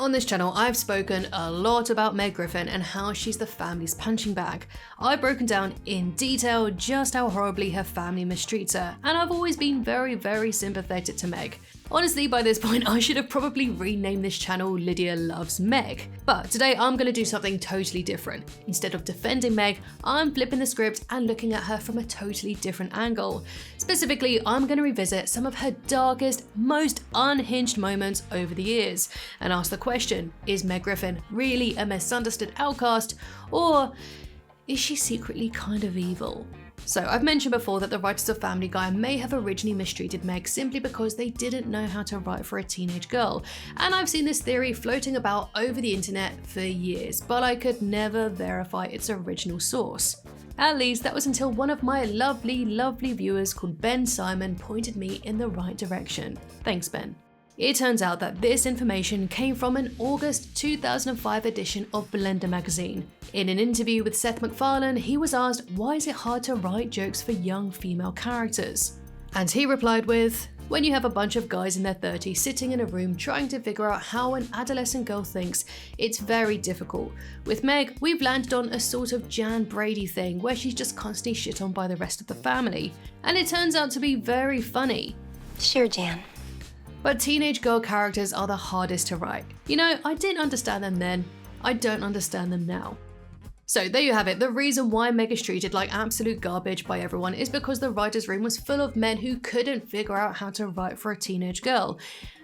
On this channel, I've spoken a lot about Meg Griffin and how she's the family's punching bag. I've broken down in detail just how horribly her family mistreats her, and I've always been very sympathetic to Meg. Honestly, by this point, I should have probably renamed this channel Lydia Loves Meg. But today I'm going to do something totally different. Instead of defending Meg, I'm flipping the script and looking at her from a totally different angle. Specifically, I'm going to revisit some of her darkest, most unhinged moments over the years, and ask the question, is Meg Griffin really a misunderstood outcast, or is she secretly kind of evil? So I've mentioned before that the writers of Family Guy may have originally mistreated Meg simply because they didn't know how to write for a teenage girl, and I've seen this theory floating about over the internet for years, but I could never verify its original source. At least that was until one of my lovely viewers called Ben Simon pointed me in the right direction. Thanks, Ben. It turns out that this information came from an August 2005 edition of Blender magazine. In an interview with Seth MacFarlane, he was asked why is it hard to write jokes for young female characters? And he replied with, when you have a bunch of guys in their 30s sitting in a room trying to figure out how an adolescent girl thinks, it's very difficult. With Meg, we've landed on a sort of Jan Brady thing where she's just constantly shit on by the rest of the family. And it turns out to be very funny. Sure, Jan. But teenage girl characters are the hardest to write. You know, I didn't understand them then, I don't understand them now. So there you have it. The reason why Meg is treated like absolute garbage by everyone is because the writer's room was full of men who couldn't figure out how to write for a teenage girl.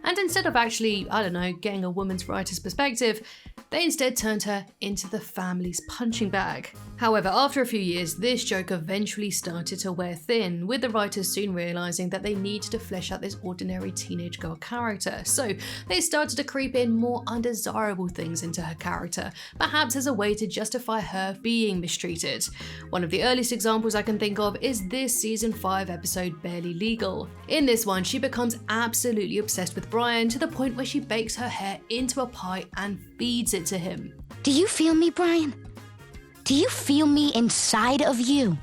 And instead of actually, I don't know, getting a woman's writer's perspective, they instead turned her into the family's punching bag. However, after a few years, this joke eventually started to wear thin, with the writers soon realizing that they needed to flesh out this ordinary teenage girl character. So they started to creep in more undesirable things into her character, perhaps as a way to justify her being mistreated. One of the earliest examples I can think of is this season 5 episode Barely Legal. In this one, she becomes absolutely obsessed with Brian to the point where she bakes her hair into a pie and feeds it to him. Do you feel me, Brian? Do you feel me inside of you?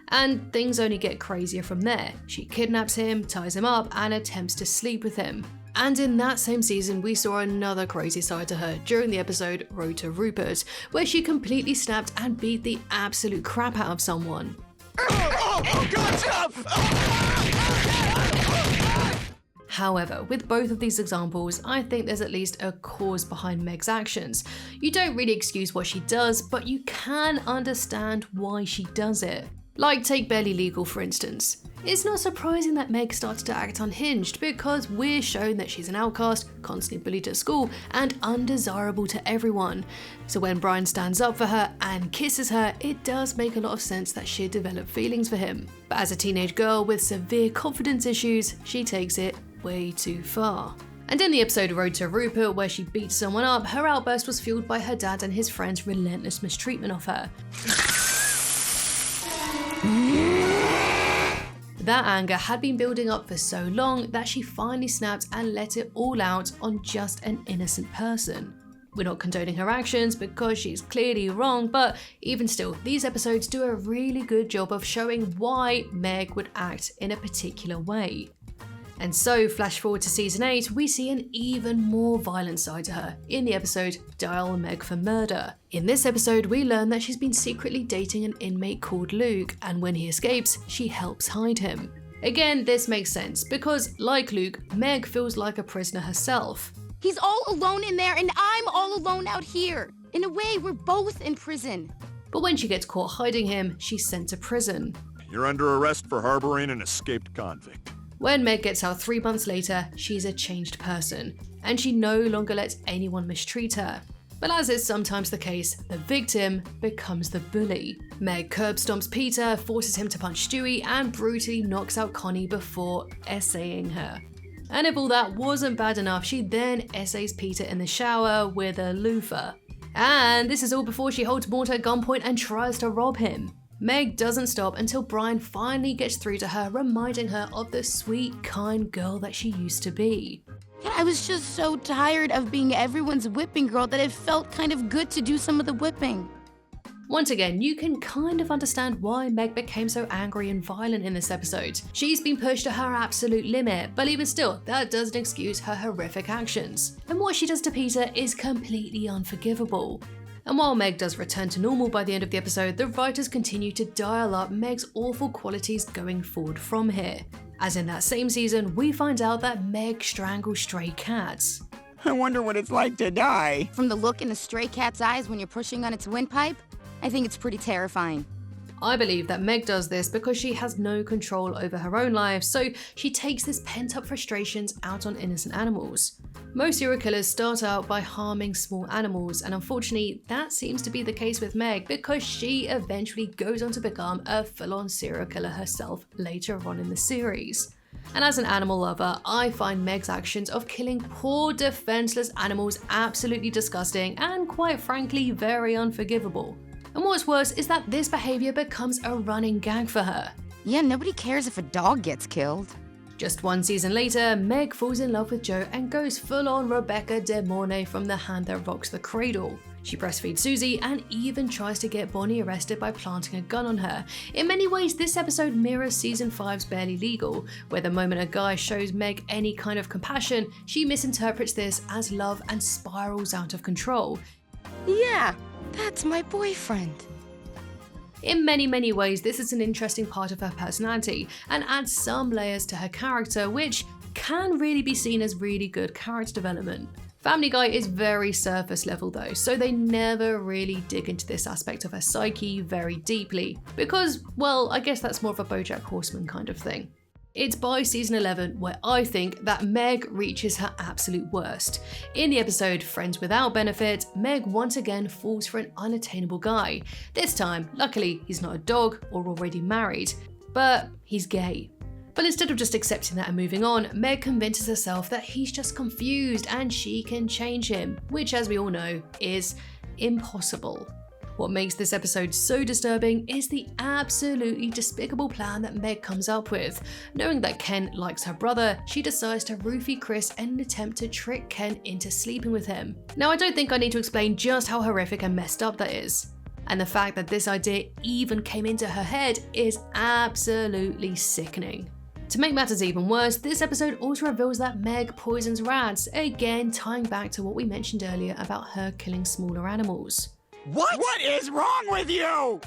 And things only get crazier from there. She kidnaps him, ties him up, and attempts to sleep with him. And in that same season, we saw another crazy side to her during the episode Road to Rupert, where she completely snapped and beat the absolute crap out of someone. However, with both of these examples, I think there's at least a cause behind Meg's actions. You don't really excuse what she does, but you can understand why she does it. Like take Barely Legal for instance. It's not surprising that Meg started to act unhinged because we're shown that she's an outcast, constantly bullied at school, and undesirable to everyone. So when Brian stands up for her and kisses her, it does make a lot of sense that she'd develop feelings for him. But as a teenage girl with severe confidence issues, she takes it way too far. And in the episode Road to Rupert, where she beats someone up, her outburst was fueled by her dad and his friend's relentless mistreatment of her. That anger had been building up for so long that she finally snapped and let it all out on just an innocent person. We're not condoning her actions because she's clearly wrong, but even still, these episodes do a really good job of showing why Meg would act in a particular way. And so, flash forward to season 8, we see an even more violent side to her in the episode Dial Meg for Murder. In this episode, we learn that she's been secretly dating an inmate called Luke, and when he escapes, she helps hide him. Again, this makes sense because, like Luke, Meg feels like a prisoner herself. He's all alone in there and I'm all alone out here. In a way, we're both in prison. But when she gets caught hiding him, she's sent to prison. You're under arrest for harboring an escaped convict. When Meg gets out 3 months later, she's a changed person, and she no longer lets anyone mistreat her. But as is sometimes the case, the victim becomes the bully. Meg curb stomps Peter, forces him to punch Stewie, and brutally knocks out Connie before essaying her. And if all that wasn't bad enough, she then essays Peter in the shower with a loofah. And this is all before she holds Mort at gunpoint and tries to rob him. Meg doesn't stop until Brian finally gets through to her, reminding her of the sweet, kind girl that she used to be. I was just so tired of being everyone's whipping girl that it felt kind of good to do some of the whipping. Once again, you can kind of understand why Meg became so angry and violent in this episode. She's been pushed to her absolute limit, but even still, that doesn't excuse her horrific actions. And what she does to Peter is completely unforgivable. And while Meg does return to normal by the end of the episode, the writers continue to dial up Meg's awful qualities going forward from here. As in that same season, we find out that Meg strangles stray cats. I wonder what it's like to die. From the look in a stray cat's eyes when you're pushing on its windpipe, I think it's pretty terrifying. I believe that Meg does this because she has no control over her own life, so she takes this pent-up frustrations out on innocent animals. Most serial killers start out by harming small animals, and unfortunately that seems to be the case with Meg because she eventually goes on to become a full-on serial killer herself later on in the series. And as an animal lover, I find Meg's actions of killing poor defenseless animals absolutely disgusting and quite frankly very unforgivable. And what's worse is that this behavior becomes a running gag for her. Yeah, nobody cares if a dog gets killed. Just one season later, Meg falls in love with Joe and goes full-on Rebecca De Mornay from The Hand That Rocks the Cradle. She breastfeeds Susie and even tries to get Bonnie arrested by planting a gun on her. In many ways, this episode mirrors season 5's Barely Legal, where the moment a guy shows Meg any kind of compassion, she misinterprets this as love and spirals out of control. Yeah, that's my boyfriend. In many ways, this is an interesting part of her personality and adds some layers to her character, which can really be seen as really good character development. Family Guy is very surface level though, so they never really dig into this aspect of her psyche very deeply, because, well, I guess that's more of a BoJack Horseman kind of thing. It's by season 11 where I think that Meg reaches her absolute worst. In the episode Friends Without Benefit, Meg once again falls for an unattainable guy. This time, luckily, he's not a dog or already married, but he's gay. But instead of just accepting that and moving on, Meg convinces herself that he's just confused and she can change him, which as we all know is impossible. What makes this episode so disturbing is the absolutely despicable plan that Meg comes up with. Knowing that Ken likes her brother, she decides to roofie Chris in an attempt to trick Ken into sleeping with him. Now, I don't think I need to explain just how horrific and messed up that is. And the fact that this idea even came into her head is absolutely sickening. To make matters even worse, this episode also reveals that Meg poisons rats, again tying back to what we mentioned earlier about her killing smaller animals. What is wrong with you?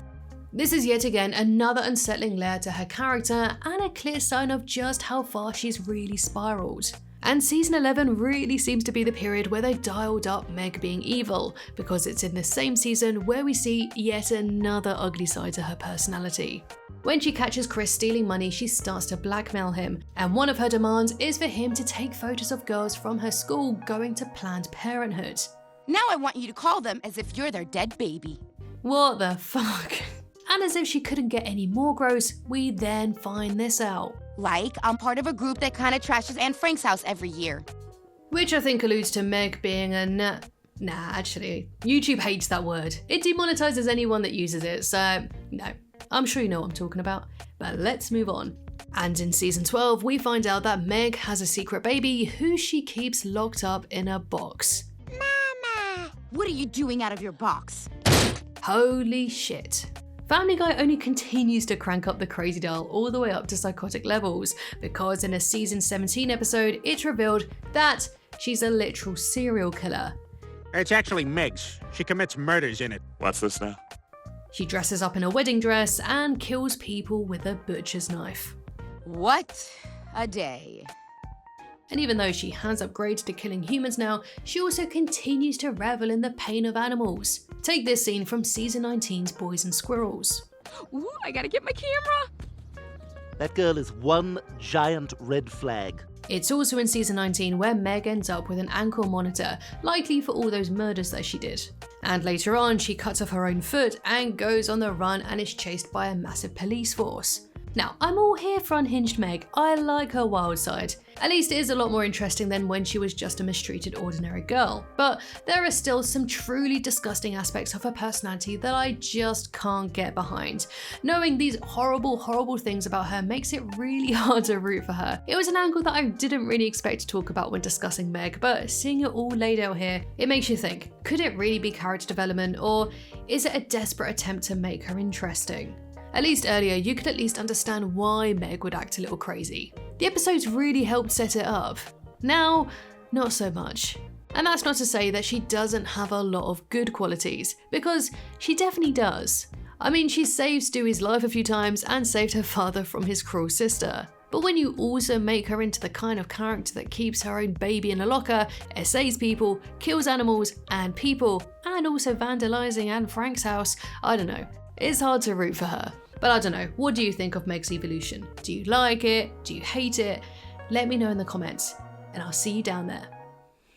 This is yet again another unsettling layer to her character and a clear sign of just how far she's really spiraled. And season 11 really seems to be the period where they dialed up Meg being evil, because it's in the same season where we see yet another ugly side to her personality. When she catches Chris stealing money, she starts to blackmail him, and one of her demands is for him to take photos of girls from her school going to Planned Parenthood. Now I want you to call them as if you're their dead baby. What the fuck? And as if she couldn't get any more gross, we then find this out. Like, I'm part of a group that kind of trashes Anne Frank's house every year. Which I think alludes to Meg being a Nah, actually, YouTube hates that word. It demonetizes anyone that uses it, so no. I'm sure you know what I'm talking about, but let's move on. And in season 12, we find out that Meg has a secret baby who she keeps locked up in a box. Mama! What are you doing out of your box? Holy shit. Family Guy only continues to crank up the crazy dial all the way up to psychotic levels, because in a season 17 episode, it's revealed that she's a literal serial killer. It's actually Meg's. She commits murders in it. What's this now? She dresses up in a wedding dress and kills people with a butcher's knife. What a day. And even though she has upgraded to killing humans now, she also continues to revel in the pain of animals. Take this scene from season 19's Boys and Squirrels. Ooh, I gotta get my camera. That girl is one giant red flag. It's also in season 19 where Meg ends up with an ankle monitor, likely for all those murders that she did. And later on, she cuts off her own foot and goes on the run and is chased by a massive police force. Now, I'm all here for unhinged Meg. I like her wild side. At least it is a lot more interesting than when she was just a mistreated ordinary girl. But there are still some truly disgusting aspects of her personality that I just can't get behind. Knowing these horrible, horrible things about her makes it really hard to root for her. It was an angle that I didn't really expect to talk about when discussing Meg, but seeing it all laid out here, it makes you think, could it really be character development, or is it a desperate attempt to make her interesting? At least earlier, you could at least understand why Meg would act a little crazy. The episodes really helped set it up. Now, not so much. And that's not to say that she doesn't have a lot of good qualities, because she definitely does. I mean, she saved Stewie's life a few times and saved her father from his cruel sister. But when you also make her into the kind of character that keeps her own baby in a locker, essays people, kills animals and people, and also vandalizing Anne Frank's house, I don't know. It's hard to root for her. But I don't know, what do you think of Meg's evolution? Do you like it? Do you hate it? Let me know in the comments, and I'll see you down there.